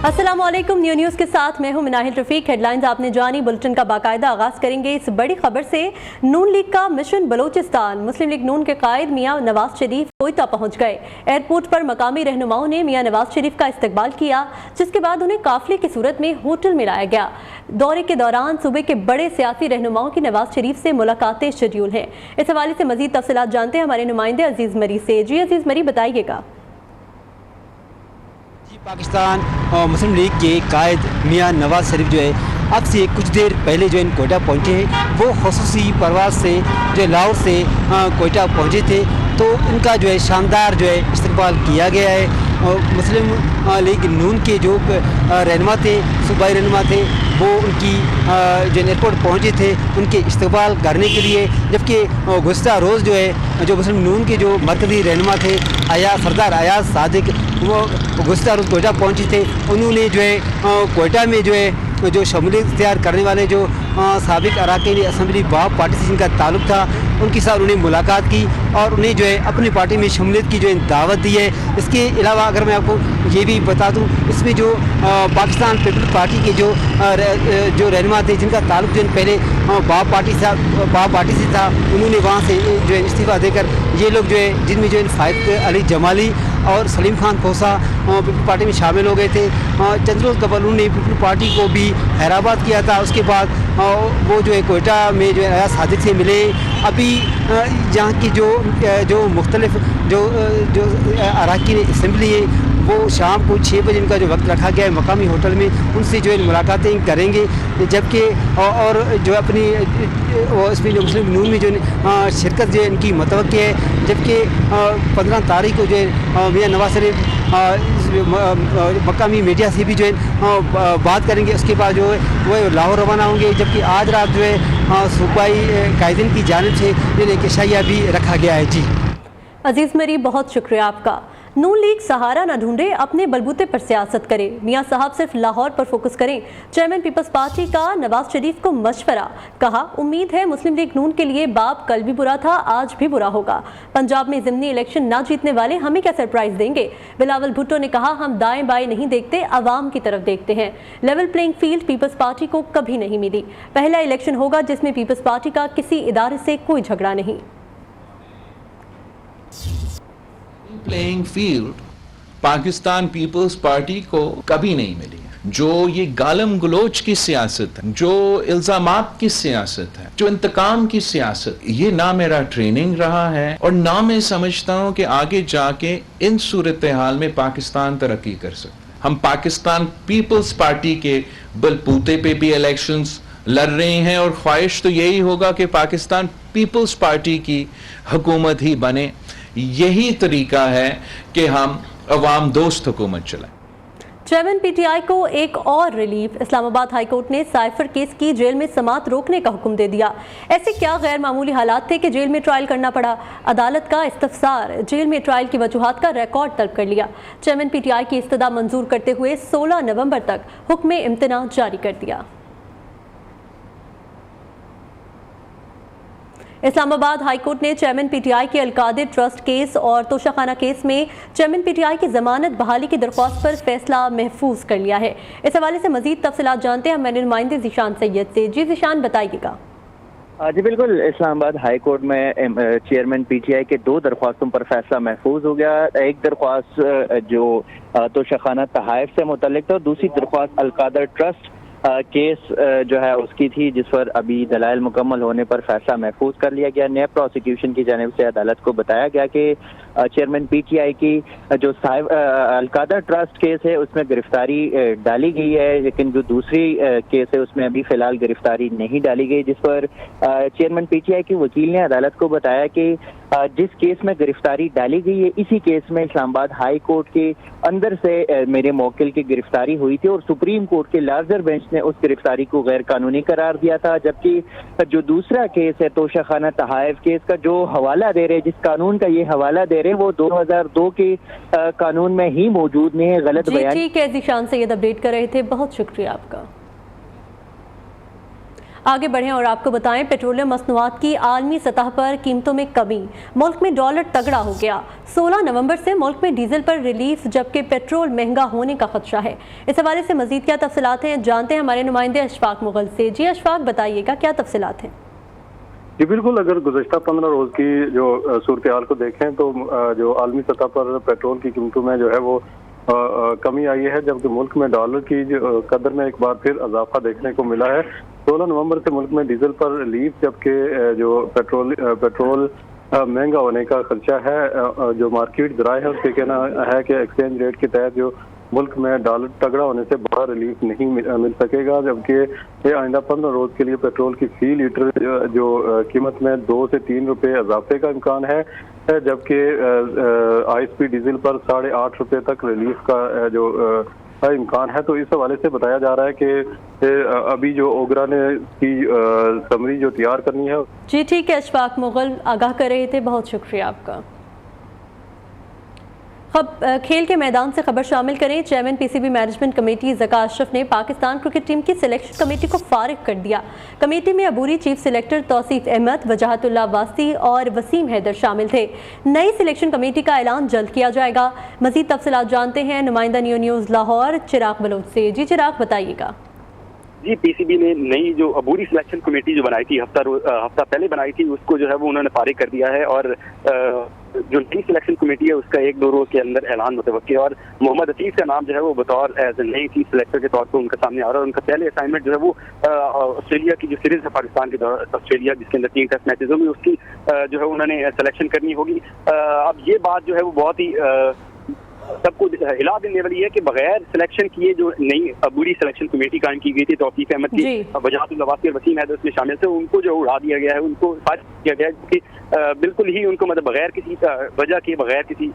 अस्सलामुअलैकुम। न्यूज़ के साथ मैं हूं मिनाहिल रफीक। हेडलाइंस आपने जानी। बुलेटिन का बाकायदा आगाज करेंगे इस बड़ी खबर से। नून लीग का मिशन बलोचिस्तान। मुस्लिम लीग नून के कायद मियां नवाज शरीफ कोयटा पहुंच गए। एयरपोर्ट पर मकामी रहनुमाओं ने मियां नवाज शरीफ का इस्तकबाल किया, जिसके बाद उन्हें काफिले की सूरत में होटल में लाया गया। दौरे के दौरान सूबे के बड़े सियासी रहनुमाओं की नवाज शरीफ से मुलाकातें शेड्यूल हैं। इस हवाले से मजीद तफसीलात जानते हैं हमारे नुमाइंदे अजीज मरी से। जी अजीज मरी, बताइएगा। पाकिस्तान और मुस्लिम लीग के कायद मियां नवाज शरीफ जो है अब से कुछ देर पहले जो है कोयटा पहुंचे हैं। वो खसूसी परवाज से जो लाहौर से कोयटा पहुंचे थे, तो उनका जो है शानदार जो है इस्तकबाल किया गया है। और मुस्लिम लीग नून के जो रहनुमा थे, सूबाई रहनुमा थे, वो उनकी जो एयरपोर्ट पहुंचे थे उनके इस्तकबाल करने के लिए। जबकि गुज़श्ता रोज़ जो है जो मुस्लिम नून के जो मरकज़ी रहनुमा थे सरदार अयाज सादिक, वो गुज़श्ता रोज़ कोयटा पहुंचे थे। उन्होंने जो है कोयटा में जो है जो शमूलियत इख्तियार करने वाले जो साबिक अरकान असम्बली बाप पार्टी से जिनका ताल्लुक़ था, उनके साथ उन्हें मुलाकात की और उन्हें जो है अपनी पार्टी में शमूलियत की जो है दावत दी है। इसके अलावा अगर मैं आपको ये भी बता दूं, इसमें जो पाकिस्तान पीपल्स पार्टी के जो रहनुमा थे जिनका ताल्लुक़ जो पहले बाप पार्टी से था, उन्होंने वहाँ से जो है इस्तीफ़ा देकर ये लोग जो है जिनमें जो है फाइक अली जमाली और सलीम खान खोसा पीपल्स पार्टी में शामिल हो गए थे। चंद रोज़ कबल उन्होंने पीपल्स पार्टी को भी हैदराबाद किया था। उसके बाद वो जो है कोयटा में जो है अयाज सादिक से मिले। अभी यहाँ की जो मुख्तलिफ जो अरकान असम्बली है, वो शाम को 6 बजे इनका जो वक्त रखा गया है मकामी होटल में, उनसे जो है मुलाकातें करेंगे। जबकि और जो अपनी इसमें जो मुस्लिम नून में जो शिरकत जो है इनकी मतवक्की है। जबकि 15 तारीख को जो है मियां नवाज शरीफ मकामी मीडिया से भी जो है बात करेंगे। उसके बाद जो है वो लाहौर रवाना होंगे। जबकि आज रात जो है सूबाई कायदीन की जानिब से एक इशाया भी रखा गया है। जी अजीज मेरी, बहुत शुक्रिया आपका। नून लीग सहारा न ढूंढे, अपने बलबूते पर सियासत करे। मियां साहब सिर्फ लाहौर पर फोकस करें। चेयरमैन पीपल्स पार्टी का नवाज शरीफ को मशवरा। कहा, उम्मीद है मुस्लिम लीग नून के लिए बाप कल भी बुरा था, आज भी बुरा होगा। पंजाब में ज़िमनी इलेक्शन ना जीतने वाले हमें क्या सरप्राइज देंगे। बिलावल भुट्टो ने कहा, हम दाएं बाएं नहीं देखते, अवाम की तरफ देखते हैं। Level playing field Peoples Party को कभी नहीं मिली। पहला इलेक्शन होगा जिसमें पीपल्स पार्टी का किसी इदारे से कोई झगड़ा नहीं। प्लेइंग फील्ड पाकिस्तान पीपल्स पार्टी को कभी नहीं मिली। जो ये गालम गलोच की सियासत है, जो इल्जामात की सियासत है, जो इंतकाम की सियासत, ये ना मेरा ट्रेनिंग रहा है और ना मैं समझता हूं कि आगे जाके इन सूरत हाल में पाकिस्तान तरक्की कर सकता है। हम पाकिस्तान पीपल्स पार्टी के बलबूते पे भी इलेक्शंस लड़ रहे हैं और ख्वाहिश तो यही होगा कि पाकिस्तान पीपल्स पार्टी की हुकूमत ही बने। यही तरीका है कि हम अवाम दोस्त हुकूमत चलाएं। चेयरमैन पीटीआई को एक और रिलीफ। इस्लामाबाद हाई कोर्ट ने साइफर केस की जेल में समात रोकने का हुक्म दे दिया। ऐसे क्या गैर मामूली हालात थे कि जेल में ट्रायल करना पड़ा। अदालत का इस्तफसार, जेल में ट्रायल की वजूहात का रिकॉर्ड तलब कर लिया। चेयरमैन पीटीआई की इस्तदा मंजूर करते हुए 16 नवंबर तक हुक्म इम्तना जारी कर दिया। इस्लामाबाद हाई कोर्ट ने चेयरमैन पीटीआई के अलकादिर ट्रस्ट केस और तोशाखाना केस में चेयरमैन पीटीआई की जमानत बहाली की दरख्वास्त पर फैसला महफूज कर लिया है। इस हवाले से मजीद तफसीलात जानते हैं हमारे नुमाइंदे ज़ीशान सैयद से। जी ज़ीशान, बताइएगा। जी बिल्कुल, इस्लामाबाद हाई कोर्ट में चेयरमैन पीटीआई के 2 दरख्वास्तों पर फैसला महफूज हो गया। एक दरख्वास्त जो तोशाखाना तहाइफ से मुतल्लिक था और दूसरी दरख्वास्त अलकादर ट्रस्ट केस जो है उसकी थी, जिस पर अभी दलाइल मुकम्मल होने पर फैसला महफूज कर लिया गया। नए प्रोसिक्यूशन की जानिब से अदालत को बताया गया कि चेयरमैन पीटीआई की जो अलकादर ट्रस्ट केस है उसमें गिरफ्तारी डाली गई है, लेकिन जो दूसरी केस है उसमें अभी फिलहाल गिरफ्तारी नहीं डाली गई। जिस पर चेयरमैन पीटीआई की वकील ने अदालत को बताया कि जिस केस में गिरफ्तारी डाली गई है, इसी केस में इस्लामाबाद हाई कोर्ट के अंदर से मेरे मौकिल की गिरफ्तारी हुई थी और सुप्रीम कोर्ट के लार्जर बेंच ने उस गिरफ्तारी को गैर कानूनी करार दिया था। जबकि जो दूसरा केस है तोशाखाना तहाइफ केस का जो हवाला दे रहे, जिस कानून का ये हवाला दे रहे, वो 2002 के कानून में ही मौजूद नहीं है। गलत बयान। ठीक है ज़ीशान सैयद अपडेट कर रहे थे, बहुत शुक्रिया आपका। आगे बढ़ें और आपको बताएं, पेट्रोलियम मसनूआत की आलमी सतह पर कीमतों में कमी, मुल्क में डॉलर तगड़ा हो गया। 16 नवंबर से मुल्क में डीजल पर रिलीफ, जबकि पेट्रोल महंगा होने का खदशा है। इस हवाले से मजीद क्या तफसीलात हैं, जानते हैं हमारे नुमाइंदे अशफाक मुगल से। जी अशफाक, बताइएगा क्या तफसीलात हैं। जी बिल्कुल, अगर गुज़श्ता 15 रोज़ की जो सूरत हाल को देखें तो जो आलमी सतह पर पेट्रोल की कीमतों में जो है वो कमी आई है, जबकि मुल्क में डॉलर की जो कदर में एक बार फिर इजाफा देखने को मिला है। 16 नवंबर से मुल्क में डीजल पर रिलीफ, जबकि जो पेट्रोल महंगा होने का खदशा है। जो मार्केट ज़राए है उसके कहना है कि एक्सचेंज रेट के तहत जो मुल्क में डॉलर तगड़ा होने से बड़ा रिलीफ नहीं मिल सकेगा, जबकि ये आइंदा 15 रोज़ के लिए पेट्रोल की फी लीटर जो कीमत में 2 से 3 रुपये इजाफे का इम्कान है, जबकि ISP डीजल पर 8.5 रुपये तक रिलीफ का जो इम्कान है। तो इस हवाले से बताया जा रहा है कि अभी जो ओगरा ने की समरी जो तैयार करनी है। जी ठीक है, अशफाक मुगल आगाह कर रहे थे, बहुत शुक्रिया आपका। खेल के मैदान से खबर शामिल करें। Chairman PCB management committee Zaka Ashraf ने पाकिस्तान क्रिकेट टीम की सिलेक्शन कमेटी को फारिग कर दिया। कमेटी में अबूरी चीफ सिलेक्टर तौसीफ अहमद, वजाहतुल्लाह वासी और वसीम हैदर शामिल थे। नई सिलेक्शन कमेटी का ऐलान जल्द किया जाएगा। मजीद तफसीलात जानते हैं नुमाइंदा न्यूज़ लाहौर चिराग बलोच से। जी चिराग, बताइएगा। जी, PCB ने नई जो अबूरी सिलेक्शन कमेटी जो बनाई थी, हफ्ता पहले बनाई थी, उसको जो है वो उन्होंने फारिग कर दिया है और जो नई सिलेक्शन कमेटी है उसका 1-2 रोज के अंदर ऐलान मुतवक्किल है। और मोहम्मद अतीफ का नाम जो है वो बतौर एज ए नई चीफ सिलेक्टर के तौर पर उनका सामने आ रहा है। और उनका पहले असाइनमेंट जो है वो ऑस्ट्रेलिया की जो सीरीज है पाकिस्तान के दौरान, ऑस्ट्रेलिया जिसके अंदर 3 टेस्ट मैचेज होंगे, उसकी जो है उन्होंने सिलेक्शन करनी होगी। अब ये बात जो है वो बहुत ही सबको हिला देने वाली है कि बगैर सिलेक्शन किए जो नई अबूरी सिलेक्शन कमेटी कायम की गई थी, तौसीफ अहमद की, वजाहतुल्लाह वासी और वसीम हैदर उसमें शामिल थे, उनको जो उड़ा दिया गया है, उनको फारिग किया गया है, क्योंकि बिल्कुल ही उनको मतलब बगैर किसी वजह के, बगैर किसी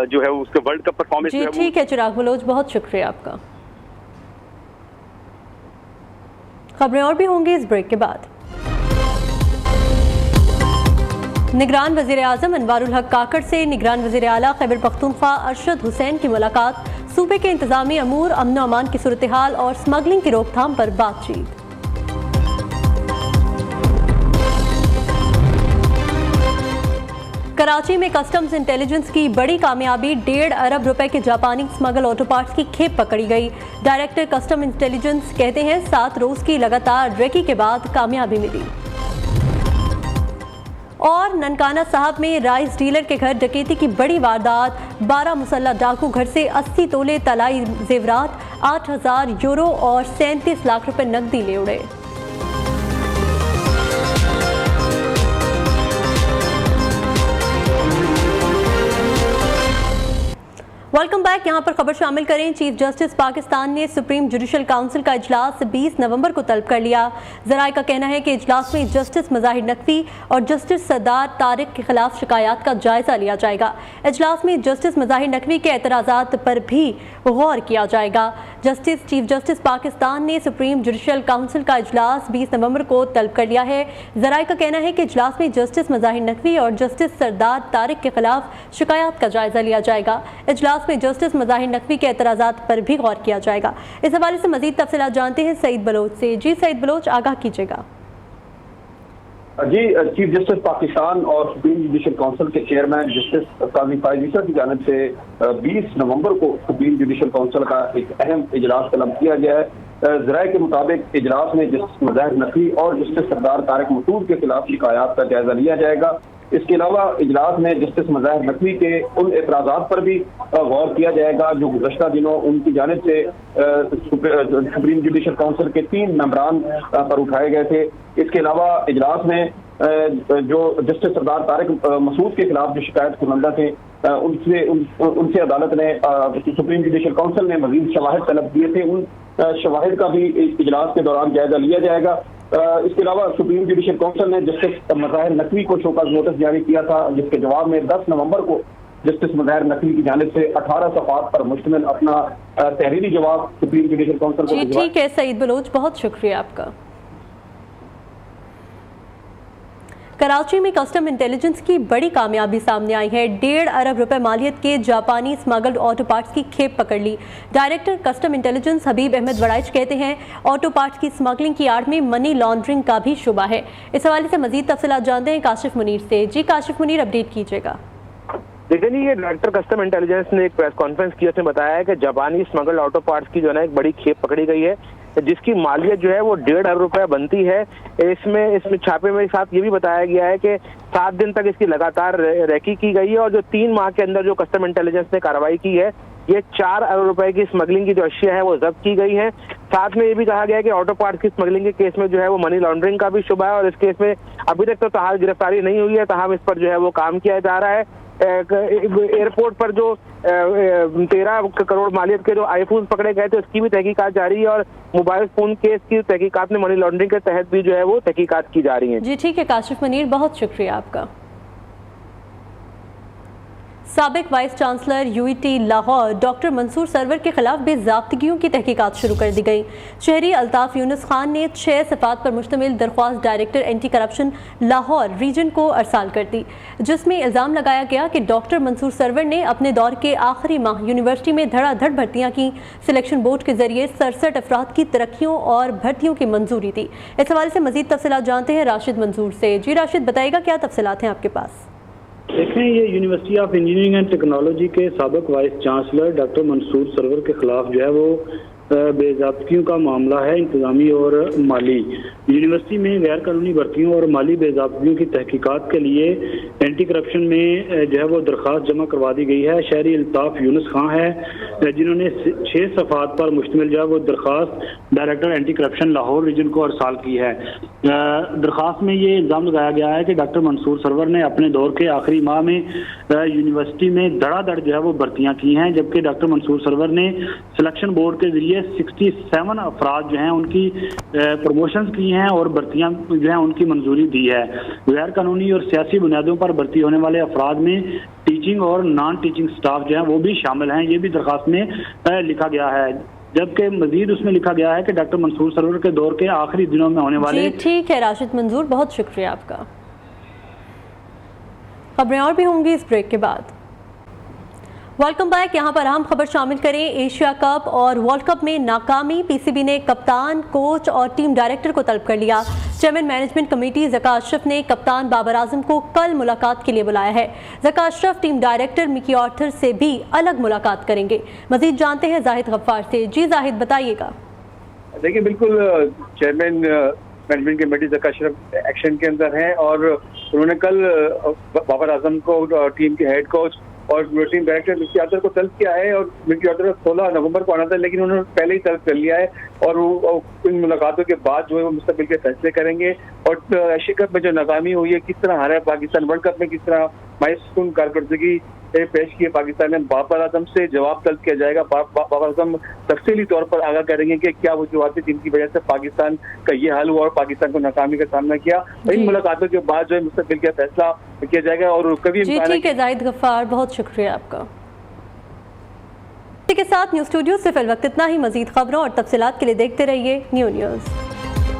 जो है उसके वर्ल्ड कप परफॉर्मेंस। जी ठीक है चिराग बलोच, बहुत शुक्रिया आपका। खबरें और भी होंगी इस ब्रेक के बाद। निगरान वज़ीर आज़म अनवारुल हक काकड़ से निगरान वज़ीर आला खैबर पख्तूनख्वा अरशद हुसैन की मुलाकात। सूबे के इंतजामी अमूर, अमन अमान की सूरत हाल और स्मगलिंग की रोकथाम पर बातचीत। कराची में कस्टम्स इंटेलिजेंस की बड़ी कामयाबी, 1.5 अरब रुपए के जापानी स्मगल ऑटो पार्ट्स की खेप पकड़ी गई। डायरेक्टर कस्टम इंटेलिजेंस कहते हैं 7 रोज की लगातार रेकी के बाद कामयाबी मिली। और ननकाना साहब में राइस डीलर के घर डकैती की बड़ी वारदात, 12 मुसल्लह डाकू घर से 80 तोले तलाई जेवरात, 8,000 यूरो और 37 लाख रुपए नकदी ले उड़े। Welcome back. यहाँ पर खबर शामिल करें। चीफ जस्टिस पाकिस्तान ने सुप्रीम जुडिशल काउंसिल का इजलास 20 नवंबर को तलब कर लिया। ज़राए का कहना है कि इजलास में जस्टिस मज़ाहिर नकवी और जस्टिस सरदार तारिक के खिलाफ शिकायत का जायजा लिया जाएगा। इजलास में जस्टिस मज़ाहिर नकवी के एतराज़ात पर भी गौर किया जाएगा। चीफ जस्टिस पाकिस्तान ने सुप्रीम जुडिशल काउंसिल का इजलास 20 नवंबर को तलब कर लिया है। ज़राए का कहना है कि इजलास में जस्टिस मज़ाहिर नकवी और जस्टिस सरदार तारिक के खिलाफ शिकायत का जायजा लिया जाएगा। इजलास में जस्टिस मज़ाहिर नकवी के एतराज़ात पर भी गौर किया जाएगा। इस हवाले से मज़ीद तफसीलात जानते हैं सईद बलोच से। जी सईद बलोच, आगाह कीजिएगा। जी, चीफ जस्टिस पाकिस्तान और सुप्रीम जुडिशल काउंसिल के चेयरमैन जस्टिस काजी फायज ईसा की जानिब से 20 नवंबर को सुप्रीम जुडिशल काउंसिल का एक अहम इजलास तलब किया गया है। ज़राए के मुताबिक इजलास में जस्टिस मज़ाहिर नकवी और जस्टिस सरदार तारिक मसूद के खिलाफ शिकायत का जायजा लिया जाएगा। इसके अलावा इजलास में जस्टिस मज़ाहिर नकवी के उन एतराज़ात पर भी गौर किया जाएगा जो गुज़श्ता दिनों उनकी जानिब से सुप्रीम जुडिशल काउंसिल के 3 मेंबरान पर उठाए गए थे। इसके अलावा इजलास में जो जस्टिस सरदार तारिक मसूद के खिलाफ जो शिकायत कुनंदा थे उनसे अदालत ने, सुप्रीम जुडिशल काउंसिल ने मजीद शवाहिद तलब किए थे। उन शवाहिद का भी इजलास के दौरान जायजा लिया जाएगा। इसके अलावा सुप्रीम जुडिशल काउंसिल ने जस्टिस मज़ाहिर नकवी को शोकॉज नोटिस जारी किया था, जिसके जवाब में 10 नवंबर को जस्टिस मज़ाहिर नकवी की जानिब से 18 सफ़ात पर मुश्तमिल अपना तहरीरी जवाब सुप्रीम जुडिशल काउंसिल को भिजवाया। ठीक है सईद बलोच, बहुत शुक्रिया आपका। कराची में कस्टम इंटेलिजेंस की बड़ी कामयाबी सामने आई है। 1.5 अरब रुपए मालियत के जापानी स्मगल्ड ऑटो पार्ट्स की खेप पकड़ ली। डायरेक्टर कस्टम इंटेलिजेंस हबीब अहमद वड़ाइच कहते हैं ऑटो पार्ट्स की स्मगलिंग की आड़ में मनी लॉन्ड्रिंग का भी शुबा है। इस हवाले से मजीद तफसीलात जानते हैं काशिफ मुनीर से। जी काशिफ मुनीर, अपडेट कीजिएगा। देखिए जी, ये डायरेक्टर कस्टम इंटेलिजेंस ने एक प्रेस कॉन्फ्रेंस की, उसने बताया है कि जापानी स्मगल्ड ऑटो पार्ट्स की जो है ना एक बड़ी खेप पकड़ी गई है, जिसकी मालियत जो है वो 1.5 अरब रुपया बनती है। इसमें छापे में साथ ये भी बताया गया है कि 7 दिन तक इसकी लगातार रेकी की गई है और जो 3 माह के अंदर जो कस्टम इंटेलिजेंस ने कार्रवाई की है, ये 4 अरब रुपए की स्मगलिंग की जो अशिया है वो जब्त की गई है। साथ में ये भी कहा गया है कि ऑटो पार्ट्स की स्मगलिंग के केस में जो है वो मनी लॉन्ड्रिंग का भी शुबा है और इस केस में अभी तक तो ताहाल गिरफ्तारी नहीं हुई है, ताहम इस पर जो है वो काम किया जा रहा है। एयरपोर्ट पर जो 13 करोड़ मालियत के जो आईफोन पकड़े गए थे उसकी भी तहकीकात जारी है और मोबाइल फोन केस की तहकीकात में मनी लॉन्ड्रिंग के तहत भी जो है वो तहकीकात की जा रही है। जी ठीक है काशिफ मुनीर, बहुत शुक्रिया आपका। साबिक vice chancellor UET Lahore doctor Mansoor Sarwar के खिलाफ बेज़ाब्तगियों की तहकीकात शुरू कर दी गई। शहरी अल्ताफ यूनुस खान ने 6 सफ़ात पर मुश्तमिल दरख्वास्त director anti corruption Lahore region को अरसाल कर दी, जिसमें इल्ज़ाम लगाया गया कि डॉक्टर मंसूर सरवर ने अपने दौर के आखिरी माह यूनिवर्सिटी में धड़ाधड़ भर्तियाँ की। सिलेक्शन बोर्ड के जरिए 67 अफराद की तरक्कियों और भर्तियों की मंजूरी दी। इस हवाले से मजीद तफसीलात जानते हैं राशिद मंसूर से। जी राशिद, बताइएगा क्या तफसीलात हैं आपके पास? देखें, ये यूनिवर्सिटी ऑफ इंजीनियरिंग एंड टेक्नोलॉजी के साबिक vice chancellor doctor Mansoor Sarwar के खिलाफ जो है वो बेज़ाब्तगियों का मामला है, इंतजामी और माली। यूनिवर्सिटी में गैर कानूनी भर्तियों और माली बेज़ाब्तगियों की तहकीकात के लिए एंटी करप्शन में जो है वो दरख्वास्त जमा करवा दी गई है। शहरी अल्ताफ यूनुस खान है जिन्होंने 6 सफ़ात पर मुश्तमिल जो है वो दरख्वास्त director anti corruption Lahore region को अरसाल की है। दरख्वास्त में ये इल्ज़ाम लगाया गया है कि डॉक्टर मंसूर सरवर ने अपने दौर के आखिरी माह में यूनिवर्सिटी में धड़ाधड़ जो है वो भर्तियाँ की हैं, जबकि डॉक्टर मंसूर सरवर ने सिलेक्शन बोर्ड के जरिए 67 अफराद जो हैं उनकी प्रमोशंस की हैं और भर्तियां जो हैं उनकी मंजूरी दी है। गैर कानूनी और सियासी बुनियादों पर भर्ती होने वाले अफराद में टीचिंग और नॉन टीचिंग स्टाफ जो है वो भी शामिल हैं, ये भी दरख्वास्त में लिखा गया है। जबकि मजीद उसमें लिखा गया है कि डॉक्टर मंसूर सरवर के दौर के आखिरी दिनों में होने वाले। ठीक है राशिद मंजूर, बहुत शुक्रिया आपका। खबरें और भी होंगी इस ब्रेक के बाद। Welcome back. यहाँ पर अहम खबर शामिल करें। एशिया कप और वर्ल्ड कप में नाकामी, पीसीबी ने कप्तान, कोच और टीम डायरेक्टर को तलब कर लिया। Chairman management committee Zaka Ashraf ने कप्तान बाबर आजम को कल मुलाकात के लिए बुलाया है। Zaka Ashraf team director Mickey Arthur से भी अलग मुलाकात करेंगे। मजीद जानते हैं जाहिद गफ्फार से। जी जाहिद, बताइएगा। देखिए, बिल्कुल chairman management committee Zaka Ashraf action के अंदर हैं और उन्होंने कल बाबर आजम को, टीम के हेड कोच और टीम डायरेक्टर मिकी आर्थर को तलब किया है और मिकी आर्थर 16 नवंबर को आना था, लेकिन उन्होंने पहले ही तलब कर लिया है और वो इन मुलाकातों के बाद जो है वो मुस्तकिल के फैसले करेंगे। और एशिया कप में जो नाकामी हुई है, किस तरह हारा है पाकिस्तान, वर्ल्ड कप में किस तरह मायूस कारकर्दगी पेश की है पाकिस्तान ने, बाबर आजम से जवाब तलब किया जाएगा। बाबर आजम तफसीली तौर पर आगाह करेंगे कि क्या वजूहत थी जिनकी वजह से पाकिस्तान का ये हाल हुआ और पाकिस्तान को नाकामी का सामना किया। इन मुलाकातों के बाद जो है मुस्तकिल का फैसला किया जाएगा और कभी ठीक है जाहिद गफ्फार, बहुत शुक्रिया आपका। के साथ न्यूज़ स्टूडियो से फिल वक्त इतना ही। मजीद खबरों और तफसीलात के लिए देखते रहिए न्यू न्यूज़।